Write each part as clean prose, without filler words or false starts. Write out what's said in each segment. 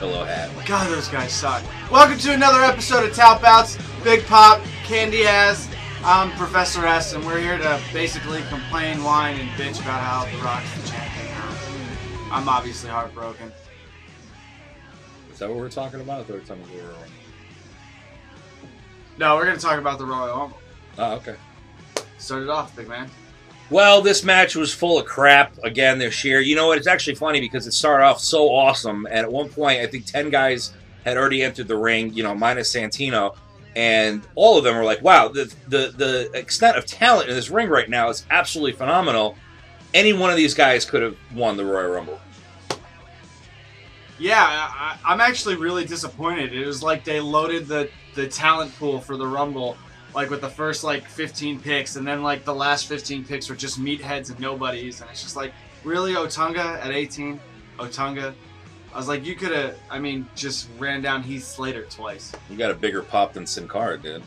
pillow hat. God, those guys suck. Welcome to another episode of Tout, Bouts. Big Pop, Candy Ass. I'm Professor S, and we're here to basically complain, whine, and bitch about how The Rock's the champion now. I'm obviously heartbroken. Is that what we're talking about? I thought we were talking about No, we're going to talk about the Royal Rumble. Oh, okay. Start it off, big man. Well, this match was full of crap again this year. You know what? It's actually funny because it started off so awesome, and at one point, I think 10 guys had already entered the ring, you know, minus Santino, and all of them were like, wow, the extent of talent in this ring right now is absolutely phenomenal. Any one of these guys could have won the Royal Rumble. Yeah, I'm actually really disappointed. It was like they loaded the talent pool for the Rumble, like with the first like 15 picks, and then like the last 15 picks were just meatheads and nobodies, and it's just like, really, Otunga at 18? Otunga? I was like, you could have, I mean, just ran down Heath Slater twice. You got a bigger pop than Sin Cara did.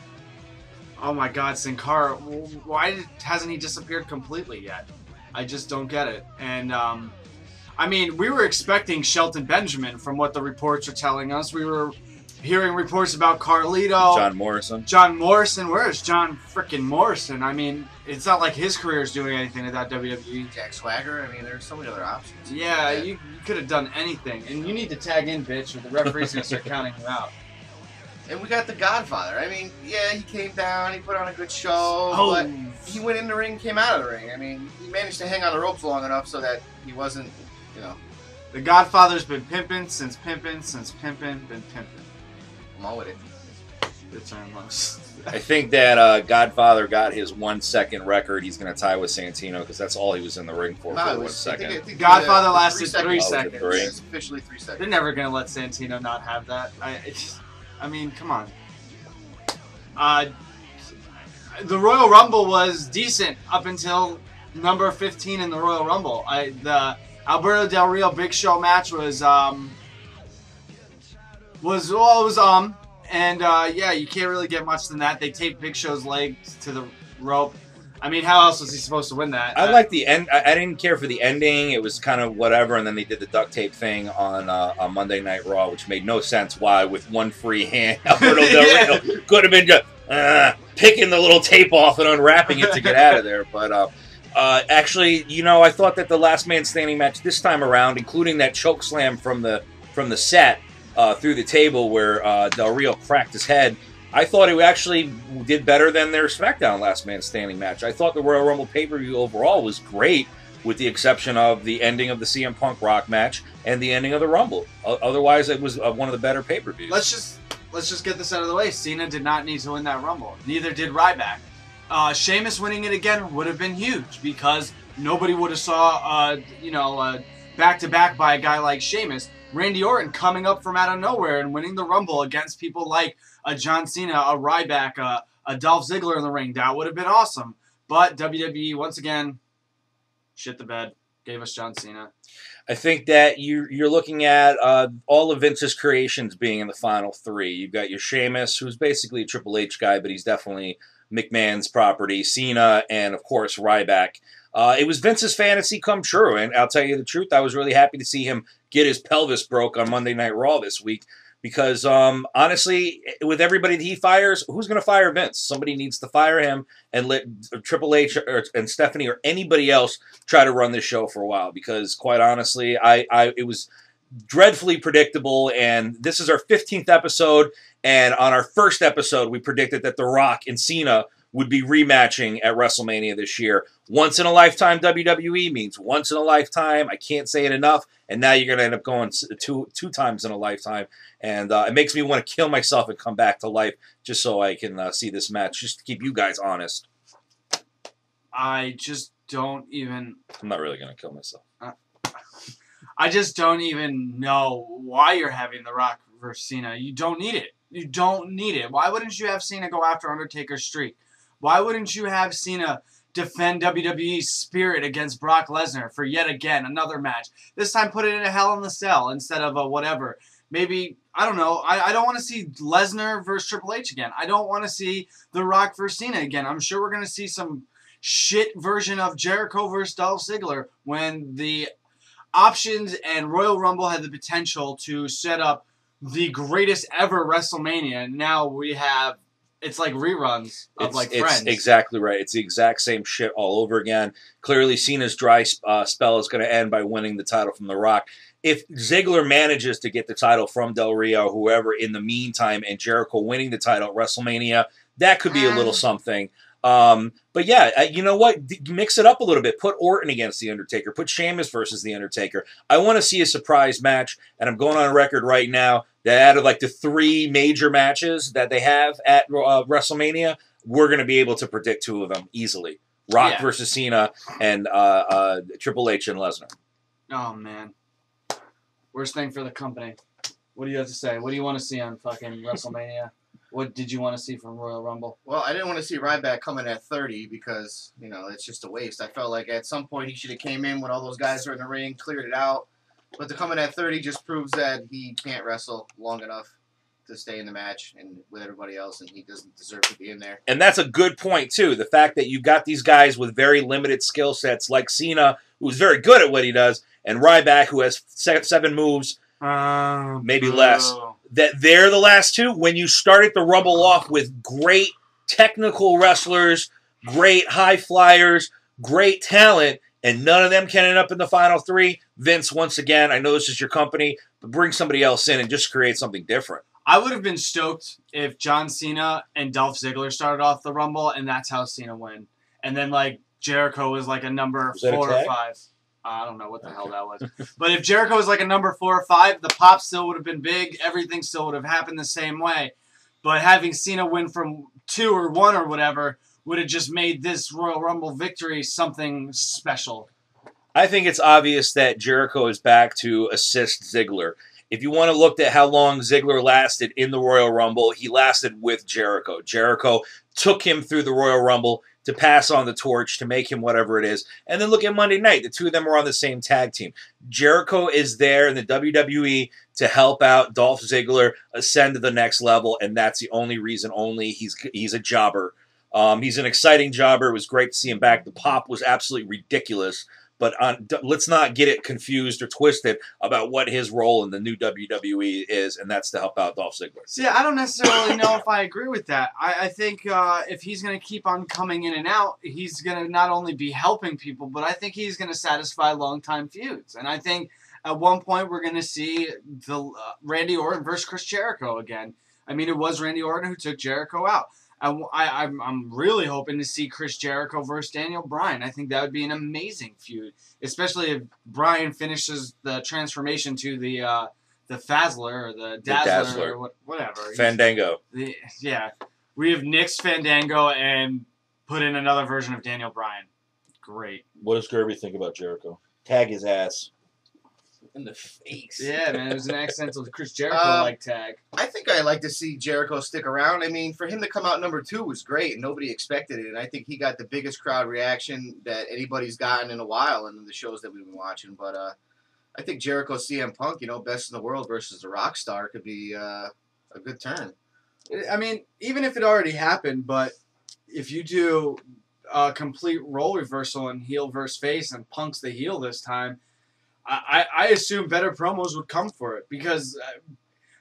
Oh my God, Sin Cara, why hasn't he disappeared completely yet? I just don't get it. And, I mean, we were expecting Shelton Benjamin from what the reports are telling us. We were hearing reports about Carlito. John Morrison. John Morrison. Where is John frickin' Morrison? I mean, it's not like his career is doing anything without WWE. Jack Swagger. I mean, there's so many other options. Yeah, you could have done anything. And you need to tag in, bitch, or the referee's going to start counting you out. And we got the Godfather. I mean, yeah, he came down, he put on a good show, Oh. but he went in the ring, came out of the ring. I mean, he managed to hang on the ropes long enough so that he wasn't, you know. The Godfather's been pimping since pimping since pimping been pimping. I'm all with it. Good term, Lux. I think that Godfather got his 1 second record. He's going to tie with Santino because that's all he was in the ring for No, it 1 was, second. I think Godfather the lasted 3 Oh, seconds. was it 3? It's officially 3 seconds. They're never going to let Santino not have that. I mean, come on. The Royal Rumble was decent up until number 15 in the Royal Rumble. The Alberto Del Rio Big Show match was yeah, you can't really get much than that. They taped Big Show's legs to the rope. I mean, how else was he supposed to win that? I like the end. I didn't care for the ending. It was kind of whatever, and then they did the duct tape thing on Monday Night Raw, which made no sense. Why, with one free hand, Alberto Del Rio could have been just picking the little tape off and unwrapping it to get out of there. But actually, you know, I thought that the Last Man Standing match this time around, including that choke slam from the set through the table where Del Rio cracked his head, I thought it actually did better than their SmackDown Last Man Standing match. I thought the Royal Rumble pay-per-view overall was great, with the exception of the ending of the CM Punk Rock match and the ending of the Rumble. Otherwise, it was one of the better pay-per-views. Let's just get this out of the way. Cena did not need to win that Rumble. Neither did Ryback. Sheamus winning it again would have been huge because nobody would have saw, back-to-back by a guy like Sheamus. Randy Orton coming up from out of nowhere and winning the Rumble against people like a John Cena, a Ryback, a Dolph Ziggler in the ring. That would have been awesome. But WWE, once again, shit the bed. Gave us John Cena. I think that you're looking at all of Vince's creations being in the final three. You've got your Sheamus, who's basically a Triple H guy, but he's definitely McMahon's property. Cena, and of course Ryback. It was Vince's fantasy come true, and I'll tell you the truth, I was really happy to see him get his pelvis broke on Monday Night Raw this week because, honestly, with everybody that he fires, who's going to fire Vince? Somebody needs to fire him and let Triple H and Stephanie or anybody else try to run this show for a while because, quite honestly, it was dreadfully predictable, and this is our 15th episode, and on our first episode, we predicted that The Rock and Cena would be rematching at WrestleMania this year. Once in a lifetime WWE means once in a lifetime. I can't say it enough. And now you're going to end up going two times in a lifetime. And it makes me want to kill myself and come back to life just so I can see this match, just to keep you guys honest. I just don't even... I'm not really going to kill myself. I just don't even know why you're having The Rock versus Cena. You don't need it. You don't need it. Why wouldn't you have Cena go after Undertaker's streak? Why wouldn't you have Cena defend WWE's spirit against Brock Lesnar for yet again another match? This time put it in a Hell in the Cell instead of a whatever. Maybe, I don't know. I don't want to see Lesnar versus Triple H again. I don't want to see The Rock versus Cena again. I'm sure we're going to see some shit version of Jericho versus Dolph Ziggler when the options, and Royal Rumble had the potential to set up the greatest ever WrestleMania. Now we have, it's like reruns of Friends. It's exactly right. It's the exact same shit all over again. Clearly, Cena's dry spell is going to end by winning the title from The Rock. If Ziggler manages to get the title from Del Rio or whoever in the meantime, and Jericho winning the title at WrestleMania, that could be a little something. But yeah, you know what? Mix it up a little bit. Put Orton against The Undertaker. Put Sheamus versus The Undertaker. I want to see a surprise match, and I'm going on record right now that out of like the 3 major matches that they have at WrestleMania, we're going to be able to predict 2 of them easily. Rock versus Cena and Triple H and Lesnar. Oh, man. Worst thing for the company. What do you have to say? What do you want to see on fucking WrestleMania? What did you want to see from Royal Rumble? Well, I didn't want to see Ryback coming at 30 because, it's just a waste. I felt like at some point he should have came in when all those guys are in the ring, cleared it out. But to come in at 30 just proves that he can't wrestle long enough to stay in the match and with everybody else, and he doesn't deserve to be in there. And that's a good point, too. The fact that you got these guys with very limited skill sets like Cena, who's very good at what he does, and Ryback, who has 7 moves, maybe less. That they're the last 2. When you started the Rumble off with great technical wrestlers, great high flyers, great talent, and none of them can end up in the final 3, Vince, once again, I know this is your company, but bring somebody else in and just create something different. I would have been stoked if John Cena and Dolph Ziggler started off the Rumble, and that's how Cena won. And then, Jericho was a number 4 or 5. I don't know what the hell that was. But if Jericho was a number 4 or 5, the pop still would have been big. Everything still would have happened the same way. But having Cena win from 2 or 1 or whatever would have just made this Royal Rumble victory something special. I think it's obvious that Jericho is back to assist Ziggler. If you want to look at how long Ziggler lasted in the Royal Rumble, he lasted with Jericho. Jericho took him through the Royal Rumble to pass on the torch, to make him whatever it is. And then look at Monday night. The 2 of them are on the same tag team. Jericho is there in the WWE to help out Dolph Ziggler ascend to the next level, and that's the only reason he's a jobber. He's an exciting jobber. It was great to see him back. The pop was absolutely ridiculous. But let's not get it confused or twisted about what his role in the new WWE is, and that's to help out Dolph Ziggler. See, I don't necessarily know if I agree with that. I think if he's going to keep on coming in and out, he's going to not only be helping people, but I think he's going to satisfy long-time feuds. And I think at one point we're going to see the Randy Orton versus Chris Jericho again. I mean, it was Randy Orton who took Jericho out. I'm really hoping to see Chris Jericho versus Daniel Bryan. I think that would be an amazing feud, especially if Bryan finishes the transformation to the Fazzler or the Dazzler. Or whatever. Fandango. Yeah. We have nixed Fandango and put in another version of Daniel Bryan. Great. What does Gerby think about Jericho? Tag his ass. In the face. Yeah, man, it was an accidental Chris Jericho tag. I think I'd like to see Jericho stick around. I mean, for him to come out number 2 was great, and nobody expected it. And I think he got the biggest crowd reaction that anybody's gotten in a while in the shows that we've been watching. But I think Jericho CM Punk, best in the world versus the Rockstar could be a good turn. I mean, even if it already happened, but if you do a complete role reversal and heel versus face, and Punk's the heel this time, I assume better promos would come for it, because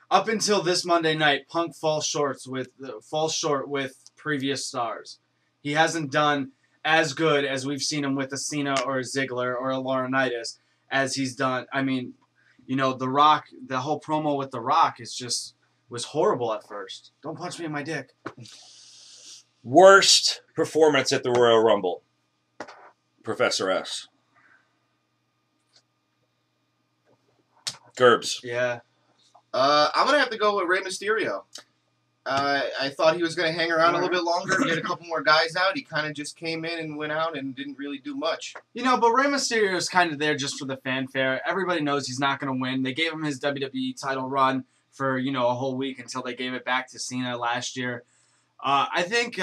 up until this Monday night, Punk falls short with previous stars. He hasn't done as good as we've seen him with a Cena or a Ziggler or a Laurinaitis as he's done. I mean, The Rock, the whole promo with The Rock was horrible at first. Don't punch me in my dick. Worst performance at the Royal Rumble, Professor S. Gerbs. Yeah. I'm going to have to go with Rey Mysterio. I thought he was going to hang around a little bit longer, get a couple more guys out. He kind of just came in and went out and didn't really do much. But Rey Mysterio is kind of there just for the fanfare. Everybody knows he's not going to win. They gave him his WWE title run for, a whole week until they gave it back to Cena last year. I think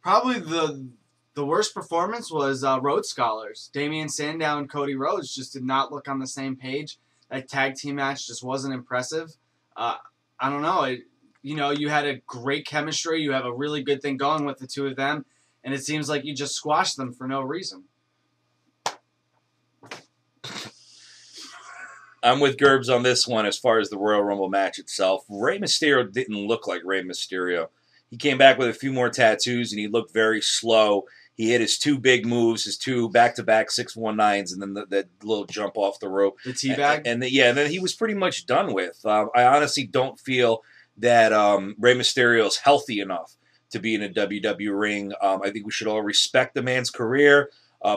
probably the worst performance was Rhodes Scholars. Damian Sandow and Cody Rhodes just did not look on the same page. That tag team match just wasn't impressive. I don't know. You had a great chemistry. You have a really good thing going with the 2 of them, and it seems like you just squashed them for no reason. I'm with Gerbs on this one as far as the Royal Rumble match itself. Rey Mysterio didn't look like Rey Mysterio. He came back with a few more tattoos, and he looked very slow. He hit his 2 big moves, his 2 back-to-back 619s, and then that little jump off the rope. The teabag? And then he was pretty much done with. I honestly don't feel that Rey Mysterio is healthy enough to be in a WWE ring. I think we should all respect the man's career,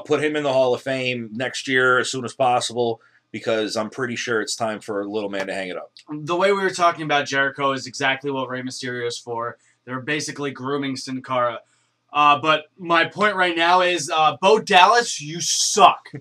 put him in the Hall of Fame next year as soon as possible, because I'm pretty sure it's time for a little man to hang it up. The way we were talking about Jericho is exactly what Rey Mysterio is for. They're basically grooming Sin Cara. But my point right now is, Bo Dallas, you suck.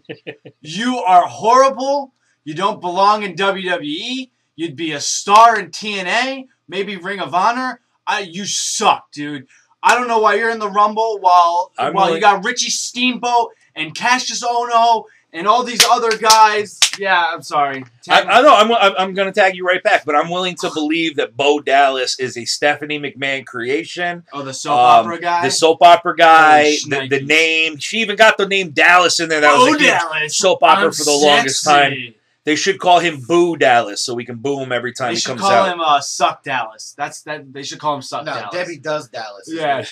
You are horrible. You don't belong in WWE. You'd be a star in TNA, maybe Ring of Honor. You suck, dude. I don't know why you're in the Rumble while you got Richie Steamboat and Cassius Ohno and all these other guys. Yeah, I'm sorry. I know. I'm going to tag you right back, but I'm willing to believe that Bo Dallas is a Stephanie McMahon creation. Oh, the soap opera guy? The soap opera guy. The name. She even got the name Dallas in there. That was a huge soap opera for the longest time. They should call him Boo Dallas so we can boo him every time he comes out. They should call him Suck Dallas. They should call him Suck Dallas. No, Debbie Does Dallas. Yeah.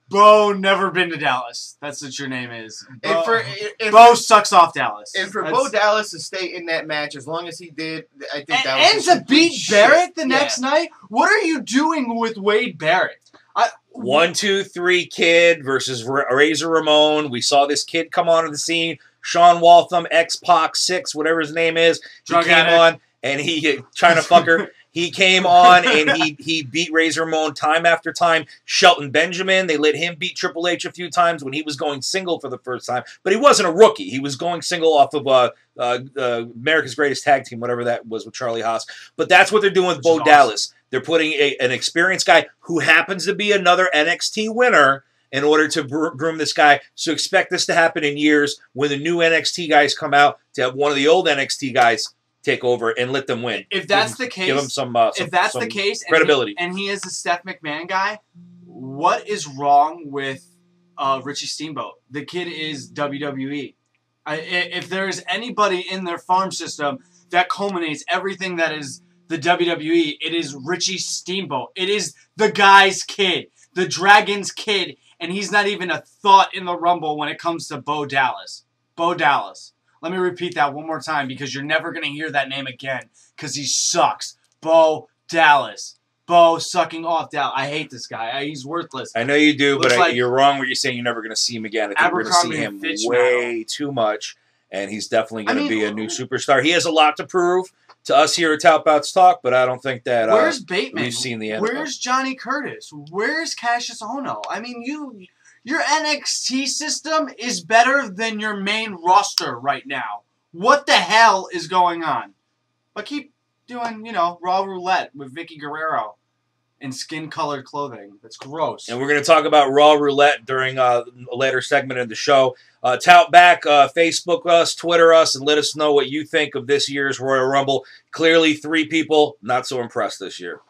Bo never been to Dallas. That's what your name is. Bo sucks off Dallas. And for Bo Dallas to stay in that match as long as he did, I think that was and to beat Barrett the next night? What are you doing with Wade Barrett? 1, 2, 3 kid versus Razor Ramon. We saw this kid come onto the scene. Sean Waltham, X-Pac 6, whatever his name is. He came on and he China fucker. He came on and he beat Razor Ramon time after time. Shelton Benjamin, they let him beat Triple H a few times when he was going single for the first time. But he wasn't a rookie. He was going single off of America's Greatest Tag Team, whatever that was with Charlie Haas. But that's what they're doing with Bo Dallas. They're putting an experienced guy who happens to be another NXT winner in order to groom this guy. So expect this to happen in years when the new NXT guys come out to have one of the old NXT guys take over and let them win. If that's the case, give him some credibility. And he is a Steph McMahon guy, what is wrong with Richie Steamboat? The kid is WWE. If there is anybody in their farm system that culminates everything that is the WWE, it is Richie Steamboat. It is the guy's kid, the Dragon's kid, and he's not even a thought in the Rumble when it comes to Bo Dallas. Bo Dallas. Let me repeat that one more time because you're never going to hear that name again because he sucks. Bo Dallas. Bo sucking off Dallas. I hate this guy. He's worthless. I know you do, but you're wrong when you're saying you're never going to see him again. I think we're going to see him way too much, and he's definitely going to be a new superstar. He has a lot to prove to us here at Tout, Bouts Talk, but I don't think that where's Bateman? We've seen the end. Where's Johnny Curtis? Where's Cassius Ohno? I mean, your NXT system is better than your main roster right now. What the hell is going on? But keep doing, Raw Roulette with Vicky Guerrero in skin-colored clothing. That's gross. And we're going to talk about Raw Roulette during a later segment of the show. Tout back, Facebook us, Twitter us, and let us know what you think of this year's Royal Rumble. Clearly, 3 people not so impressed this year.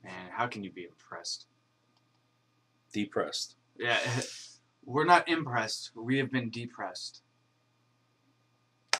Man, how can you be impressed? Depressed. Yeah, we're not impressed. We have been depressed.